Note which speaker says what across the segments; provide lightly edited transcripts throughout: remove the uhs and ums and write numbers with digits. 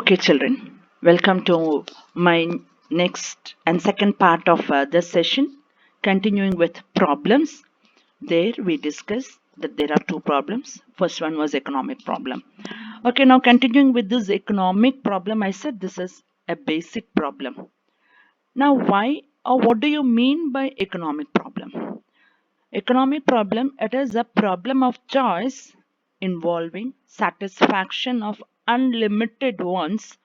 Speaker 1: Okay, children, welcome to my next and second part of this session, continuing with problems. There we discussed that there are two problems. First one was economic problem. Okay, now continuing with this economic problem, I said this is a basic problem. Now, why or what do you mean by economic problem? Economic problem, it is a problem of choice involving satisfaction of unlimited wants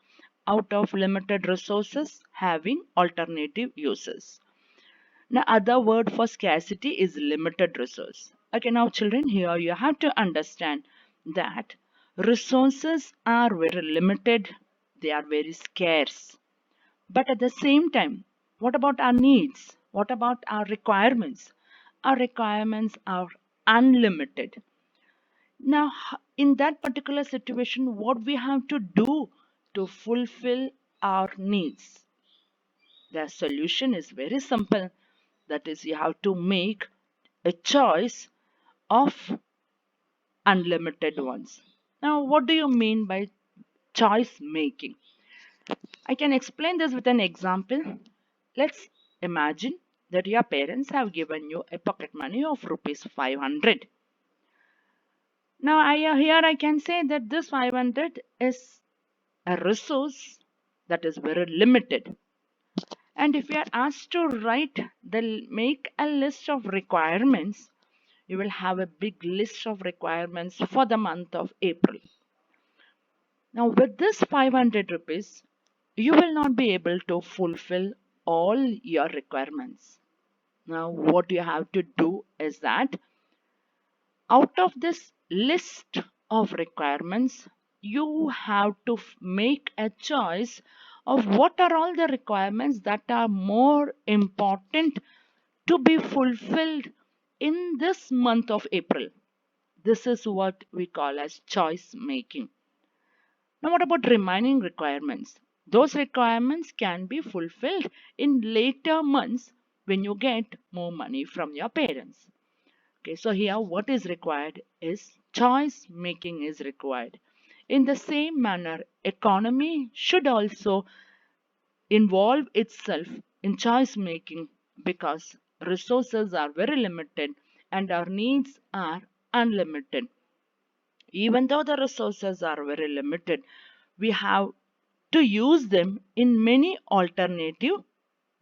Speaker 1: out of limited resources having alternative uses. Now, other word for scarcity is limited resource. Okay, now children, here you have to understand that resources are very limited, they are very scarce. But at the same time, what about our needs? What about our requirements? Our requirements are unlimited. Now, in that particular situation, what we have to do to fulfill our needs? The solution is very simple. That is, you have to make a choice of unlimited ones. Now, what do you mean by choice making? I can explain this with an example. Let's imagine that your parents have given you a pocket money of rupees 500. Now, here I can say that this 500 is a resource that is very limited. And if you are asked to make a list of requirements, you will have a big list of requirements for the month of April. Now, with this 500 rupees, you will not be able to fulfill all your requirements. Now, what you have to do is that out of this list of requirements, you have to make a choice of what are all the requirements that are more important to be fulfilled in this month of April. This is what we call as choice making. Now, what about remaining requirements? Those requirements can be fulfilled in later months when you get more money from your parents. Okay, so here what is required is choice making is required. In the same manner, economy should also involve itself in choice making because resources are very limited and our needs are unlimited. Even though the resources are very limited, we have to use them in many alternative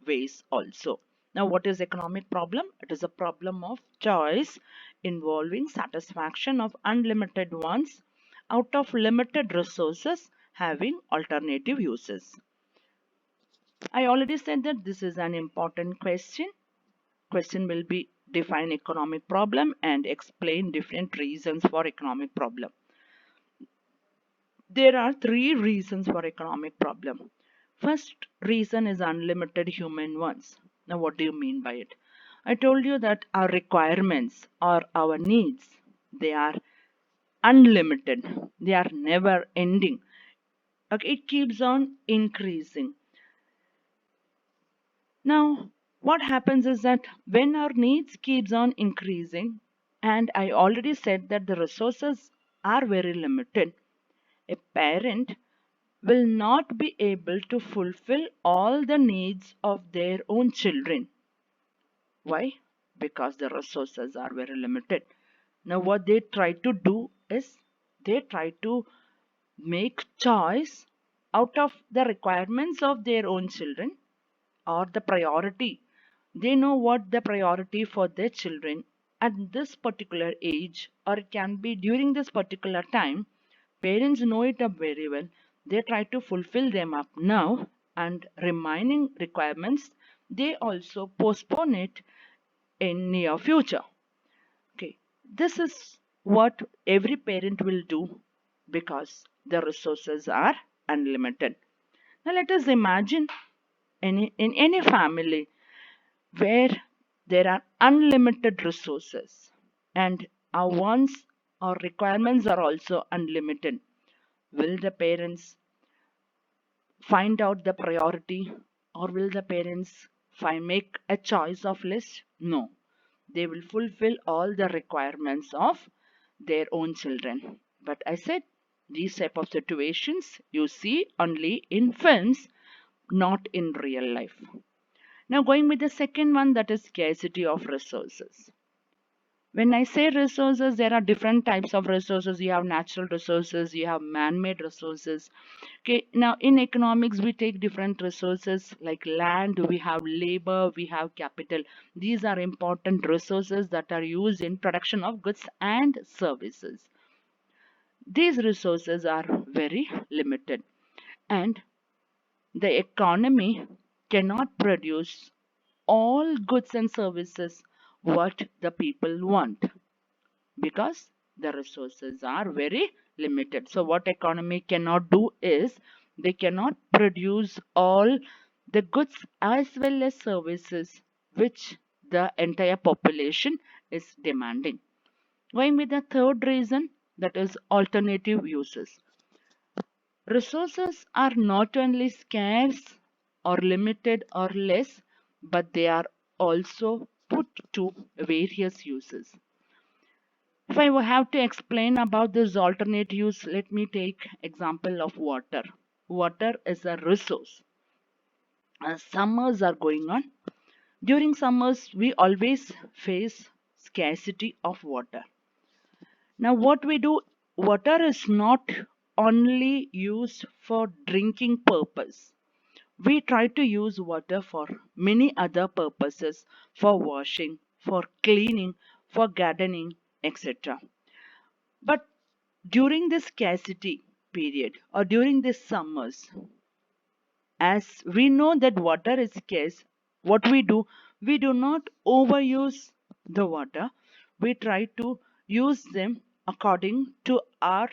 Speaker 1: ways also. Now, what is economic problem? It is a problem of choice involving satisfaction of unlimited wants out of limited resources having alternative uses. I already said that this is an important question. Question will be define economic problem and explain different reasons for economic problem. There are three reasons for economic problem. First reason is unlimited human wants. Now, what do you mean by it? I told you that our requirements or our needs, they are unlimited. They are never ending. Okay, it keeps on increasing. Now, what happens is that when our needs keeps on increasing, and I already said that the resources are very limited, a parent will not be able to fulfill all the needs of their own children. Why? Because the resources are very limited. Now, what they try to do is they try to make choice out of the requirements of their own children or the priority. They know what the priority for their children at this particular age, or it can be during this particular time. Parents know it up very well. They try to fulfill them up now, and remaining requirements they also postpone it in near future. Okay, this is what every parent will do because the resources are unlimited. Now let us imagine in any family where there are unlimited resources and our wants or requirements are also unlimited. Will the parents find out the priority or will the parents make a choice of list? No. They will fulfill all the requirements of their own children. But I said These type of situations you see only in films, not in real life. Now going with the second one, that is scarcity of resources. When I say resources, there are different types of resources. You have natural resources, you have man-made resources. Okay, now in economics, we take different resources like land, we have labor, we have capital. These are important resources that are used in production of goods and services. These resources are very limited, and the economy cannot produce all goods and services what the people want, because the resources are very limited. So what economy cannot do is they cannot produce all the goods as well as services which the entire population is demanding. Going with the third reason, that is alternative uses. Resources are not only scarce or limited or less, but they are also put to various uses. If I have to explain about this alternate use, let me take example of water. Water is a resource. Summers are going on. During summers, we always face scarcity of water. Now, what we do, water is not only used for drinking purpose. We try to use water for many other purposes, for washing, for cleaning, for gardening, etc. But during this scarcity period or during these summers, as we know that water is scarce, what we do not overuse the water. We try to use them according to our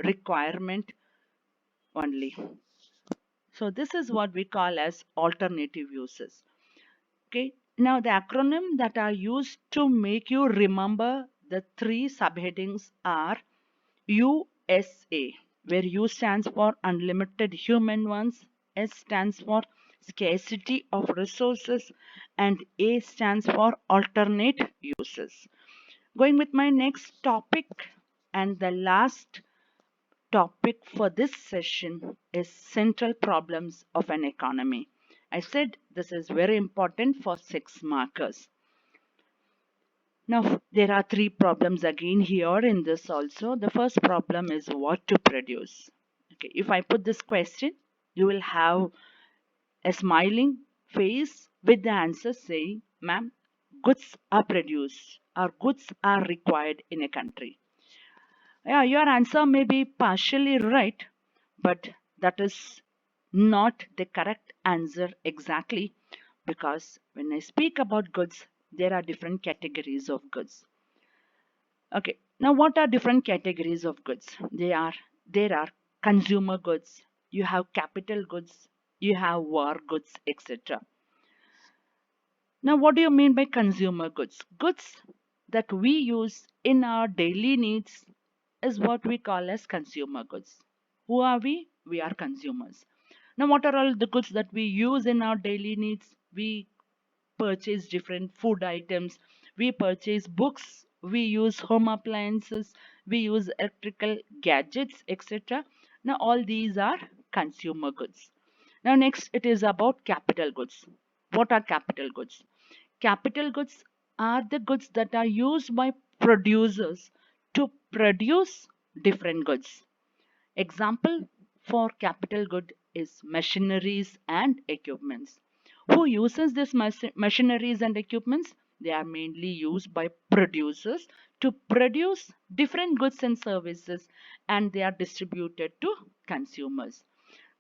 Speaker 1: requirement only. So this is what we call as alternative uses. Okay. Now the acronym that are used to make you remember the three subheadings are USA, where U stands for unlimited human ones, S stands for scarcity of resources, and A stands for alternate uses. Going with my next topic, and the last topic for this session is central problems of an economy. I said this is very important for 6 markers. Now, there are 3 problems again here in this also. The first problem is what to produce. Okay, if I put this question, you will have a smiling face with the answer saying, ma'am, goods are produced or goods are required in a country. Yeah, your answer may be partially right, but that is not the correct answer exactly, because when I speak about goods, there are different categories of goods. Okay, now what are different categories of goods? There are consumer goods, you have capital goods, you have war goods, etc. Now, what do you mean by consumer goods? Goods that we use in our daily needs is what we call as consumer goods. Who are we? We are consumers. Now, what are all the goods that we use in our daily needs? We purchase different food items, we purchase books, we use home appliances, we use electrical gadgets, etc. Now, all these are consumer goods. Now, next, it is about capital goods. What are capital goods? Capital goods are the goods that are used by producers to produce different goods. Example for capital good is machineries and equipments. Who uses these machineries and equipments? They are mainly used by producers to produce different goods and services, and they are distributed to consumers.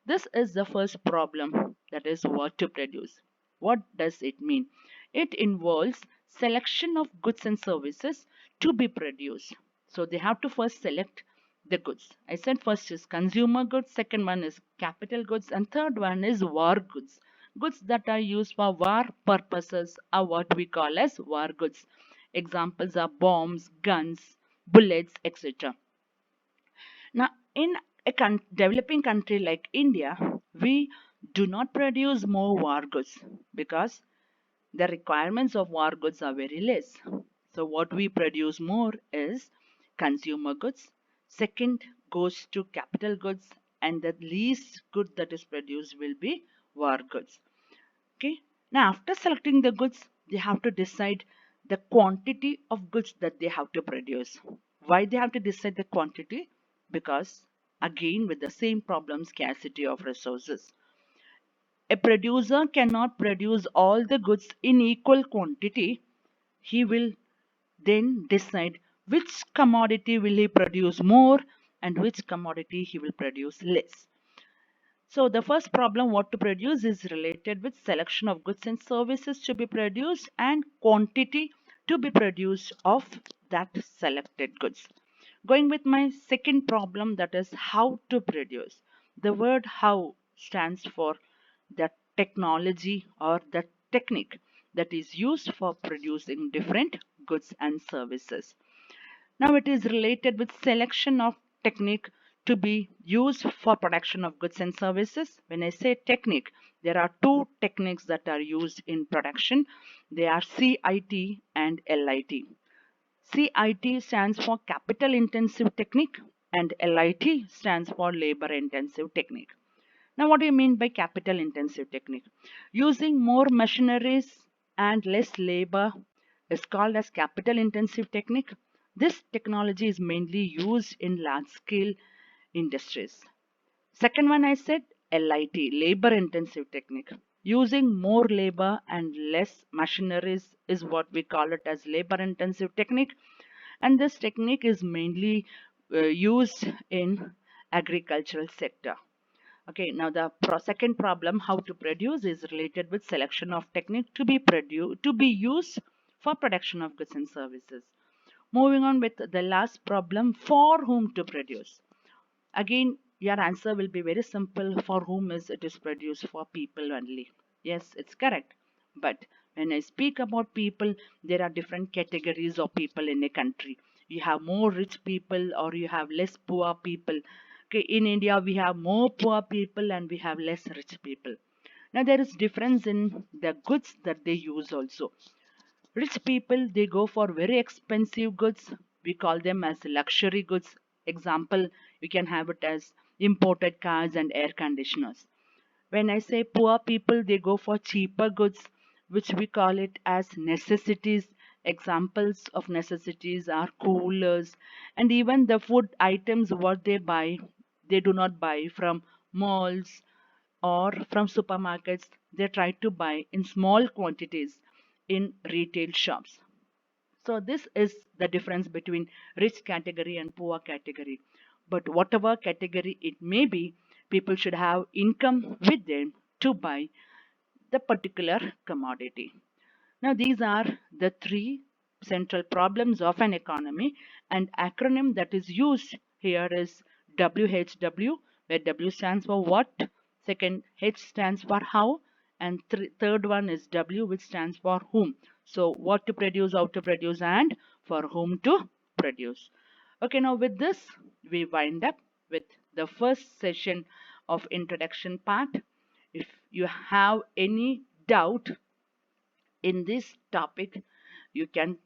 Speaker 1: This is the first problem, that is what to produce. What does it mean? It involves selection of goods and services to be produced. So they have to first select the goods. I said first is consumer goods, second one is capital goods, and third one is war goods. Goods that are used for war purposes are what we call as war goods. Examples are bombs, guns, bullets, etc. Now, in a developing country like India, we do not produce more war goods because the requirements of war goods are very less. So, what we produce more is consumer goods. Second, goes to capital goods, and the least good that is produced will be war goods. Okay. Now, after selecting the goods, they have to decide the quantity of goods that they have to produce. Why they have to decide the quantity? Because again, with the same problem, scarcity of resources. A producer cannot produce all the goods in equal quantity. He will then decide which commodity will he produce more and which commodity he will produce less. So the first problem what to produce is related with selection of goods and services to be produced and quantity to be produced of that selected goods. Going with my second problem, that is how to produce. The word how stands for the technology or the technique that is used for producing different goods and services. Now it is related with selection of technique to be used for production of goods and services. When I say technique, there are two techniques that are used in production. They are CIT and LIT. CIT stands for capital intensive technique and LIT stands for labor intensive technique. Now, what do you mean by capital intensive technique? Using more machineries and less labor is called as capital intensive technique. This technology is mainly used in large scale industries. Second one I said LIT, labor intensive technique. Using more labor and less machineries is what we call it as labor intensive technique. And this technique is mainly used in agricultural sector. Okay, now the second problem, how to produce, is related with selection of technique to be used for production of goods and services. Moving on with the last problem, for whom to produce. Again, your answer will be very simple. For whom is it is produced? For people only. Yes, it's correct. But when I speak about people, there are different categories of people in a country. You have more rich people or you have less poor people. Okay, in India, we have more poor people and we have less rich people. Now, there is difference in the goods that they use also. Rich people, they go for very expensive goods. We call them as luxury goods. Example, you can have it as imported cars and air conditioners. When I say poor people, they go for cheaper goods, which we call it as necessities. Examples of necessities are coolers and even the food items what they buy, they do not buy from malls or from supermarkets. They try to buy in small quantities in retail shops. So this is the difference between rich category and poor category. But whatever category it may be, people should have income with them to buy the particular commodity. Now these are the three central problems of an economy, and acronym that is used here is WHW, where W stands for what, second H stands for how, and third one is W, which stands for whom. So what to produce, how to produce, and for whom to produce. Okay, now with this we wind up with the first session of introduction part. If you have any doubt in this topic, you can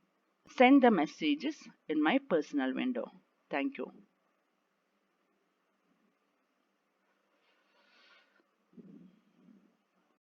Speaker 1: send the messages in my personal window. Thank you.